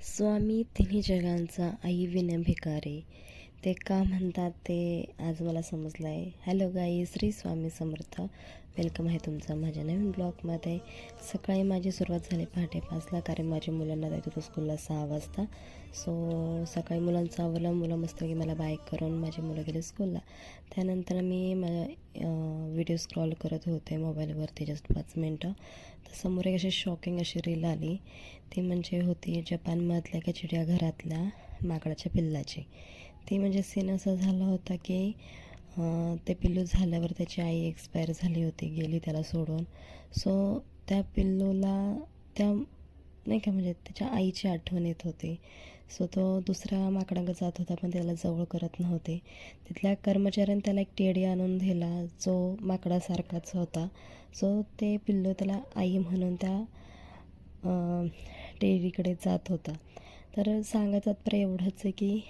स्वामी तिन्ही जगांचा आई विना भिकारी, ते का म्हणतात ते आज मला समजलं आहे. हॅलो गाई, श्री स्वामी समर्थ. वेलकम आहे तुमचं माझ्या नवीन ब्लॉगमध्ये. सकाळी माझी सुरुवात झाली पहाटे 5ला, कारण माझ्या मुलांना जायचं होतं स्कूलला 6 वाजता. सो सकाळी मुलांचं आवरलं, मुलं मस्तपैकी मला बाय करून माझी मुलं गेले स्कूलला. त्यानंतर मी माझ्या व्हिडिओ स्क्रॉल करत होते मोबाईलवरती जस्ट 5 मिनटं. तर समोर एक अशी शॉकिंग अशी रील आली. ती म्हणजे होती जपानमधल्या एका चिडियाघरातल्या माकडाच्या पिल्लाची. ती म्हणजे सीन असं झाला होता की ते पिल्लू झाल्यावर त्याची आई एक्सपायर झाली होती, गेली त्याला सोडून. सो त्या पिल्लूला त्या नाही का म्हणजे त्याच्या आईची आठवण येत होती. सो तो दुसऱ्या माकडाकडे जात होता, पण त्याला जवळ करत नव्हते. तिथल्या कर्मचाऱ्याने त्याला एक टेडी आणून दिला, जो माकडासारखाच होता. सो ते पिल्लू त्याला आई म्हणून त्या टेडीकडे जात होता. तर सांगायचं तात्पर्य एवढंच आहे की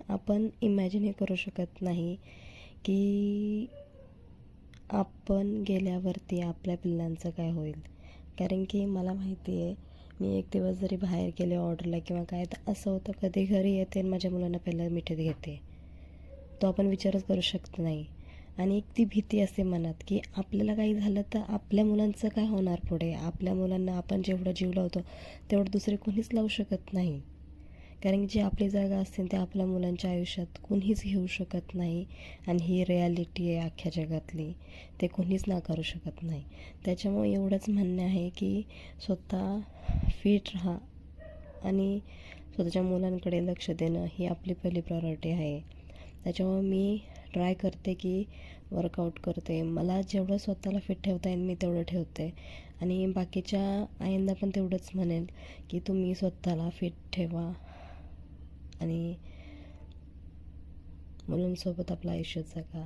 आपण इमॅजिनही करू शकत नाही की आपण गेल्यावरती आपल्या पिल्लांचं काय होईल. कारण की मला माहिती आहे, मी एक दिवस जरी बाहेर गेले ऑर्डरला किंवा काय, तर असं होतं कधी घरी येते आणि माझ्या मुलांना पहिला मिठीत घेते. तो आपण विचारच करू शकत नाही. आणि एक ती भीती असते मनात की आपल्याला काही झालं तर आपल्या मुलांचं काय होणार पुढे. आपल्या मुलांना आपण जेवढं जीव लावतो तेवढं दुसरे कोणीच लावू शकत नाही. कारण जी आपली जागा असते ते आपल्या मुलांच्या आयुष्यात कोणीच घेऊ शकत नाही. आणि ही रिॲलिटी आहे अख्ख्या जगातली, ते कोणीच नाकारू शकत नाही. त्याच्यामुळे एवढंच म्हणणं आहे की स्वतः फिट राहा आणि स्वतःच्या मुलांकडे लक्ष देणं ही आपली पहिली प्रायोरिटी आहे. त्याच्यामुळे मी ट्राय करते की वर्कआउट करते. मला जेवढं स्वतःला फिट ठेवता येईल मी तेवढं ठेवते. आणि बाकीच्या आईंना पण तेवढंच म्हणेल की तुम्ही स्वतःला फिट ठेवा आणि मुलांसोबत आपलं आयुष्य जगा.